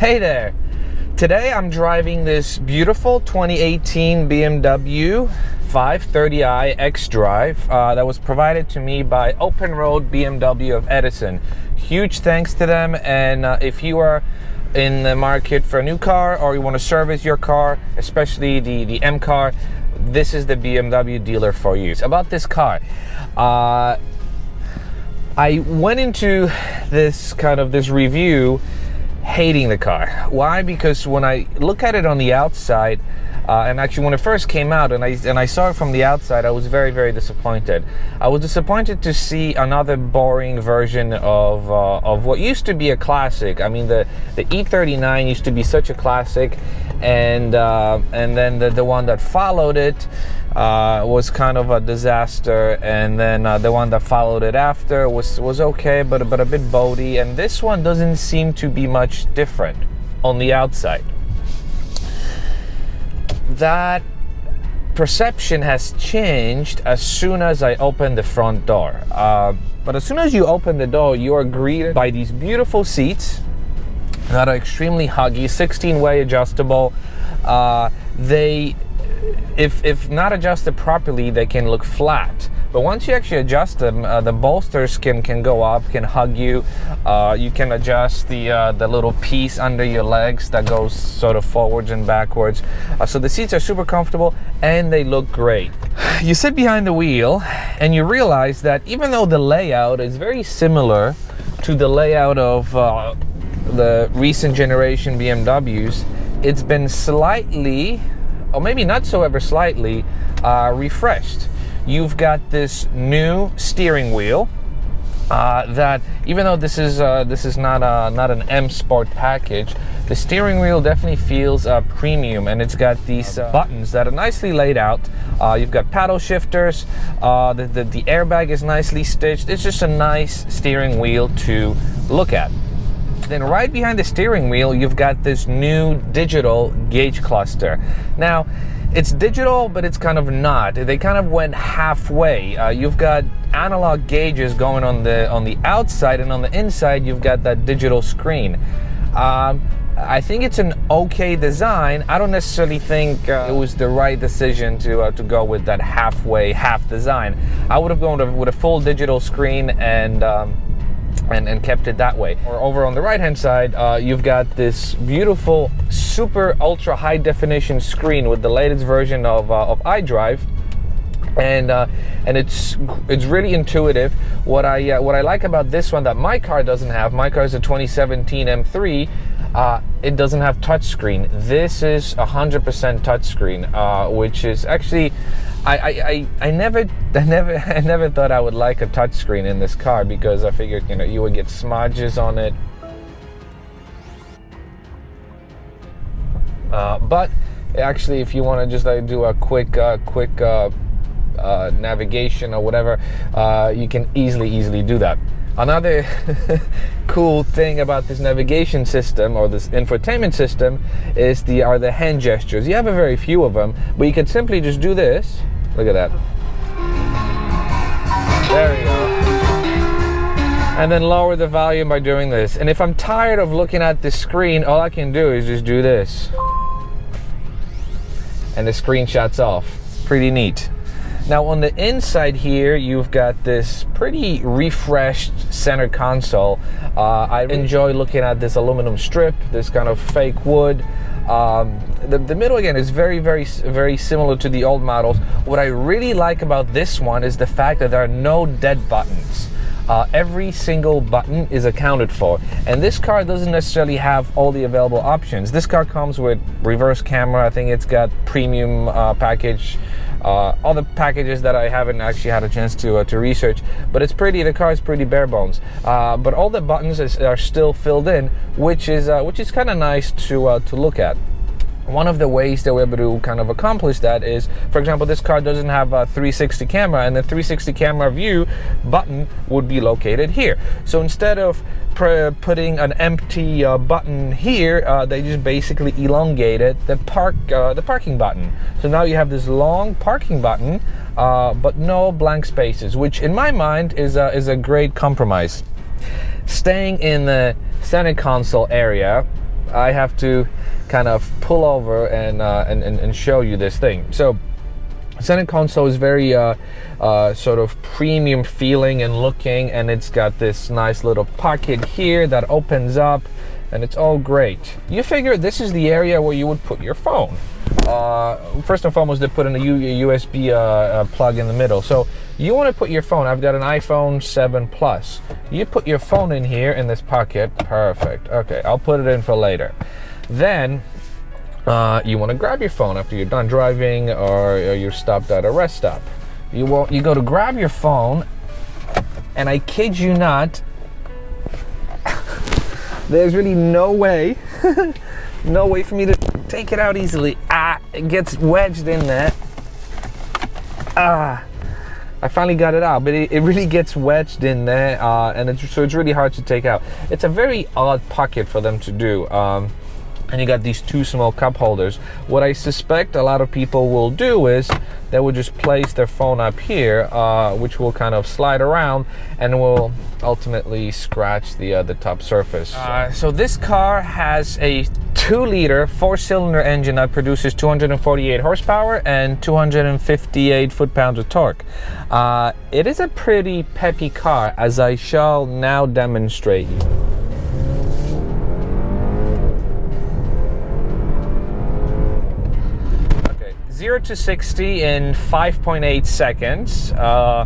Hey there! Today I'm driving this beautiful 2018 BMW 530i xDrive that was provided to me by Open Road BMW of Edison. Huge thanks to them, and if you are in the market for a new car or you want to service your car, especially the M car, this is the BMW dealer for you. About this car, I went into this review hating the car. Why? Because when I look at it on the outside, and actually when it first came out and I saw it from the outside, I was very, very disappointed. I was disappointed to see another boring version of what used to be a classic. I mean, the E39 used to be such a classic, and then the one that followed it was kind of a disaster, and then the one that followed it after was okay, but a bit boaty, and this one doesn't seem to be much different on the outside. That perception has changed as soon as I opened the front door. But as soon as you open the door, you are greeted by these beautiful seats that are extremely huggy, 16-way adjustable. If not adjusted properly, they can look flat. But once you actually adjust them, the bolsters can go up, can hug you. You can adjust the little piece under your legs that goes sort of forwards and backwards. So the seats are super comfortable and they look great. You sit behind the wheel and you realize that even though the layout is very similar to the layout of the recent generation BMWs, it's been slightly, or maybe not so ever slightly, refreshed. You've got this new steering wheel that, even though this is not an M Sport package, the steering wheel definitely feels premium, and it's got these buttons that are nicely laid out. You've got paddle shifters. The airbag is nicely stitched. It's just a nice steering wheel to look at. Then right behind the steering wheel, you've got this new digital gauge cluster. Now, it's digital, but it's kind of not. They kind of went halfway. You've got analog gauges going on the outside, and on the inside, you've got that digital screen. I think it's an okay design. I don't necessarily think it was the right decision to go with that half design. I would have gone with a full digital screen and kept it that way. Or over on the right hand side, you've got this beautiful super ultra high definition screen with the latest version of iDrive, and it's really intuitive. What I like about this one that my car doesn't have, my car is a 2017 M3, it doesn't have touchscreen. This is 100% touchscreen, which is actually, I never thought I would like a touchscreen in this car, because I figured, you would get smudges on it. But actually, if you want to just do a quick navigation or whatever, you can easily do that. Another cool thing about this navigation system, or this infotainment system, is the hand gestures. You have a very few of them, but you can simply just do this. Look at that. There you go. And then lower the volume by doing this. And if I'm tired of looking at the screen, all I can do is just do this. And the screen shuts off. Pretty neat. Now on the inside here, you've got this pretty refreshed center console. I enjoy looking at this aluminum strip, this kind of fake wood. The middle, again, is very similar to the old models. What I really like about this one is the fact that there are no dead buttons. Every single button is accounted for, and this car doesn't necessarily have all the available options. This car comes with reverse camera. I think it's got premium package, all the packages that I haven't actually had a chance to research, but it's pretty. The car is pretty bare bones, but all the buttons are still filled in, which is kind of nice to look at. One of the ways that we're able to kind of accomplish that is, for example, this car doesn't have a 360 camera, and the 360 camera view button would be located here. So instead of putting an empty button here, they just basically elongated the parking button. So now you have this long parking button, but no blank spaces, which in my mind is a great compromise. Staying in the center console area, I have to kind of pull over and show you this thing. So center console is very sort of premium feeling and looking, and it's got this nice little pocket here that opens up, and it's all great. You figure this is the area where you would put your phone. First and foremost, they put in a USB plug in the middle. So you want to put your phone, I've got an iPhone 7 Plus. You put your phone in here in this pocket. Perfect. Okay, I'll put it in for later. Then you want to grab your phone after you're done driving, or you're stopped at a rest stop. You go to grab your phone, and I kid you not, there's really no way for me to take it out easily. It gets wedged in there. I finally got it out, but it really gets wedged in there, and it's really hard to take out. It's a very odd pocket for them to do. And you got these two small cup holders. What I suspect a lot of people will do is they will just place their phone up here, which will kind of slide around and will ultimately scratch the top surface. So this car has a 2-liter 4-cylinder engine that produces 248 horsepower and 258 foot-pounds of torque. It is a pretty peppy car, as I shall now demonstrate. 0 to 60 in 5.8 seconds. I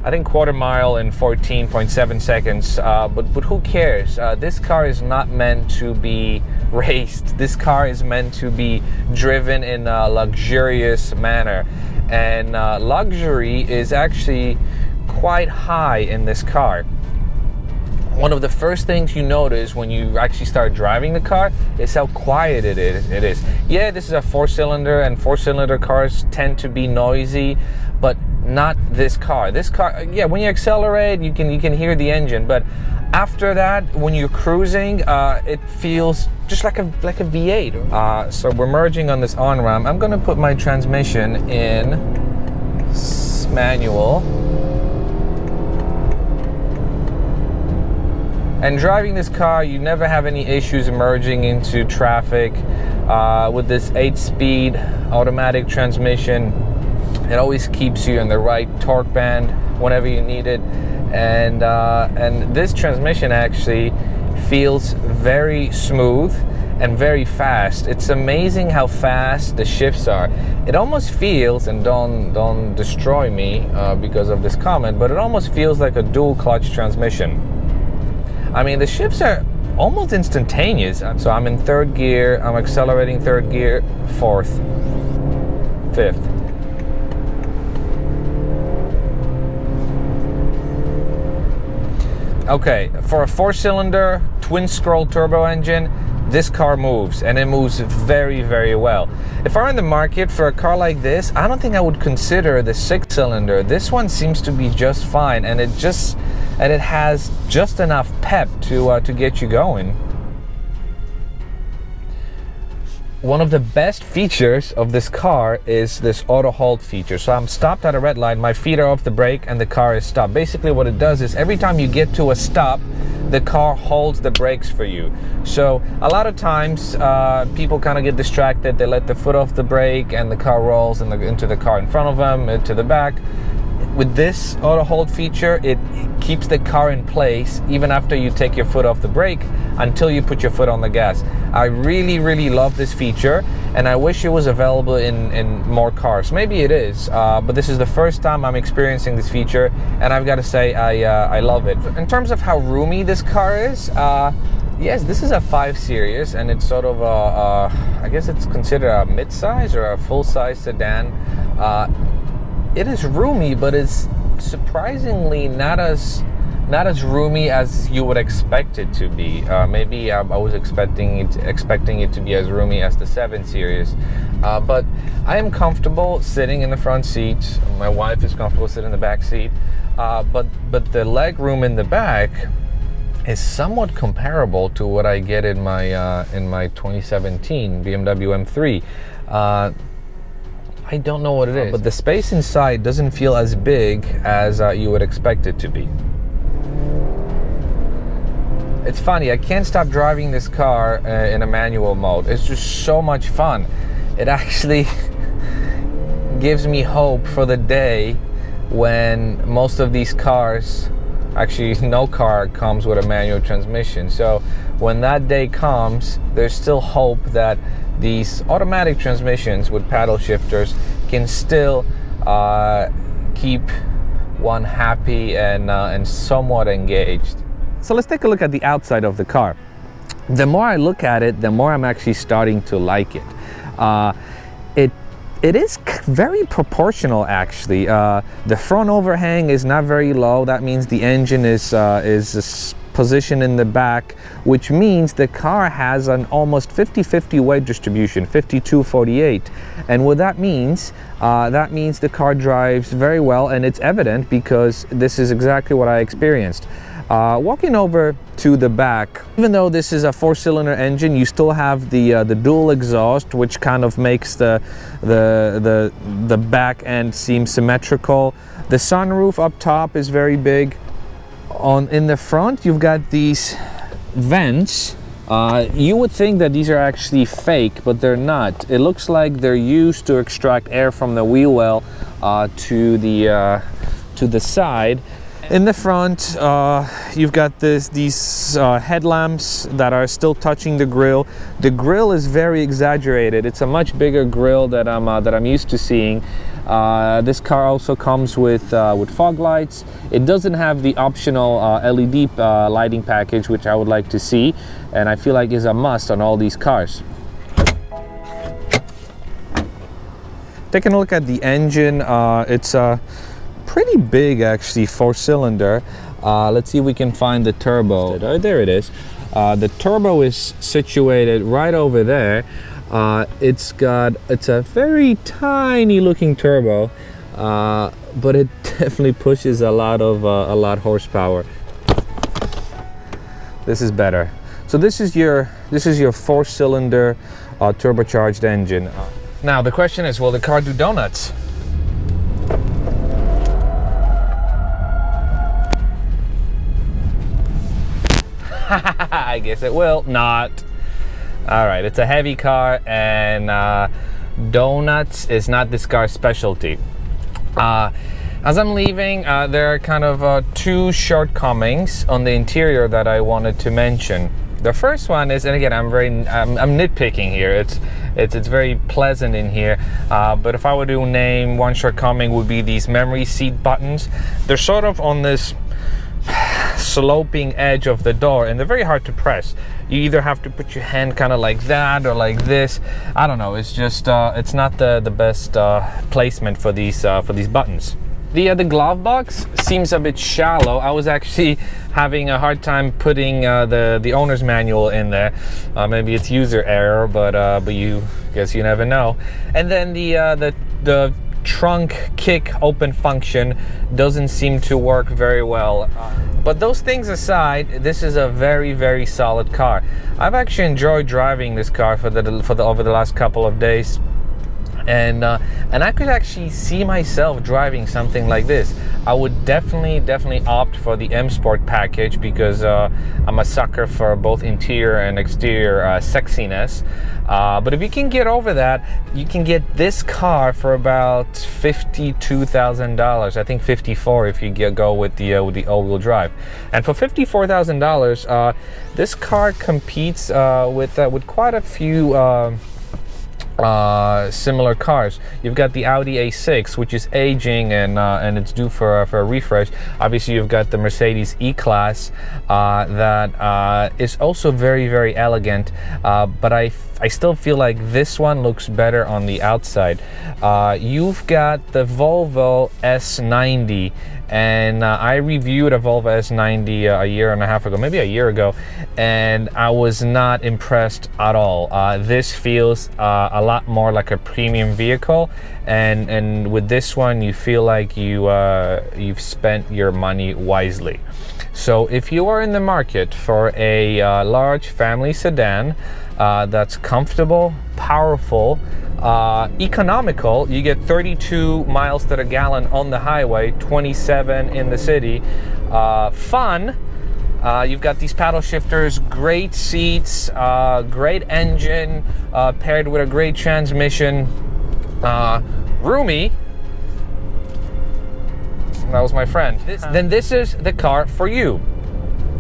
think quarter mile in 14.7 seconds. But who cares? This car is not meant to be raced. This car is meant to be driven in a luxurious manner. And luxury is actually quite high in this car. One of the first things you notice when you actually start driving the car is how quiet it is. Yeah, this is a 4-cylinder, and 4-cylinder cars tend to be noisy, but not this car. This car, yeah, when you accelerate, you can hear the engine, but after that, when you're cruising, it feels just like a V8. So we're merging on this on-ramp. I'm gonna put my transmission in manual. And driving this car, you never have any issues merging into traffic. With this 8-speed automatic transmission, it always keeps you in the right torque band whenever you need it. And this transmission actually feels very smooth and very fast. It's amazing how fast the shifts are. It almost feels, and don't destroy me because of this comment, but it almost feels like a dual clutch transmission. I mean, the shifts are almost instantaneous. So I'm in 3rd gear, I'm accelerating 3rd gear, 4th, 5th. Okay, for a 4-cylinder twin-scroll turbo engine, this car moves, and it moves very, very well. If I were in the market for a car like this, I don't think I would consider the 6-cylinder. This one seems to be just fine, and it has just enough pep to get you going. One of the best features of this car is this auto hold feature. So I'm stopped at a red light, my feet are off the brake, and the car is stopped. Basically what it does is every time you get to a stop, the car holds the brakes for you. So a lot of times people kind of get distracted, they let the foot off the brake and the car rolls into the car in front of them, to the back. With this auto hold feature, it keeps the car in place even after you take your foot off the brake until you put your foot on the gas. I really, really love this feature, and I wish it was available in more cars. Maybe it is, but this is the first time I'm experiencing this feature, and I've got to say I love it. In terms of how roomy this car is, yes, this is a 5 Series, and it's sort of I guess it's considered a mid-size or a full-size sedan. It is roomy, but it's surprisingly not as roomy as you would expect it to be. Maybe I was expecting it to be as roomy as the 7 Series. But I am comfortable sitting in the front seat. My wife is comfortable sitting in the back seat. But the leg room in the back is somewhat comparable to what I get in my 2017 BMW M3. I don't know what it is, but the space inside doesn't feel as big as you would expect it to be. it's funny, I can't stop driving this car in a manual mode. It's just so much fun. It actually gives me hope for the day when most of these cars, actually no car comes with a manual transmission. So when that day comes, there's still hope that these automatic transmissions with paddle shifters can still keep one happy and somewhat engaged. So let's take a look at the outside of the car. The more I look at it, the more I'm actually starting to like it. It is very proportional, actually. The front overhang is not very low. That means the engine is positioned in the back, which means the car has an almost 50-50 weight distribution, 52-48. And what that means the car drives very well, and it's evident because this is exactly what I experienced. Walking over to the back, even though this is a 4-cylinder engine, you still have the dual exhaust, which kind of makes the back end seem symmetrical. The sunroof up top is very big. In the front, you've got these vents. You would think that these are actually fake, but they're not. It looks like they're used to extract air from the wheel well to the side. In the front, you've got these headlamps that are still touching the grille. The grille is very exaggerated. It's a much bigger grille that I'm used to seeing. This car also comes with fog lights. It doesn't have the optional LED lighting package, which I would like to see, and I feel like is a must on all these cars. Taking a look at the engine, it's pretty big, actually, 4-cylinder. Let's see if we can find the turbo. Oh, there it is. The turbo is situated right over there. It's a very tiny looking turbo, but it definitely pushes a lot horsepower. This is better. So this is your 4-cylinder turbocharged engine. Now the question is, will the car do donuts? I guess it will not. All right, it's a heavy car, and donuts is not this car's specialty. As I'm leaving, there are kind of two shortcomings on the interior that I wanted to mention. The first one is, and again, I'm nitpicking here. It's very pleasant in here, but if I were to name one shortcoming, would be these memory seat buttons. They're sort of on this sloping edge of the door, and they're very hard to press. You either have to put your hand kind of like that or like this. I don't know. It's just it's not the best placement for these buttons. The glove box seems a bit shallow. I was actually having a hard time putting the owner's manual in there. Maybe it's user error, but you guess you never know. And then the trunk kick open function doesn't seem to work very well. But those things aside, this is a very, very solid car. I've actually enjoyed driving this car over the last couple of days. And I could actually see myself driving something like this. I would definitely opt for the M Sport package because I'm a sucker for both interior and exterior sexiness. But if you can get over that, you can get this car for about $52,000. I think $54 if you go with the all-wheel drive. And for $54,000, this car competes with quite a few similar cars. You've got the Audi A6, which is aging and it's due for a refresh. Obviously, you've got the Mercedes E-Class that is also very, very elegant, but I still feel like this one looks better on the outside. You've got the Volvo S90, and I reviewed a Volvo S90 a year and a half ago, maybe a year ago, and I was not impressed at all. This feels a lot more like a premium vehicle, and with this one you feel like you've spent your money wisely. So if you are in the market for a large family sedan that's comfortable, powerful, economical, you get 32 miles to the gallon on the highway, 27 in the city, fun, You've got these paddle shifters, great seats, great engine, paired with a great transmission, roomy. That was my friend. Then this is the car for you.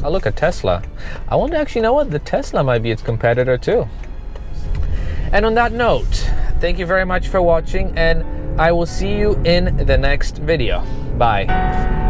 Oh, look, a Tesla. I want to actually know what the Tesla might be its competitor too. And on that note, thank you very much for watching, and I will see you in the next video. Bye.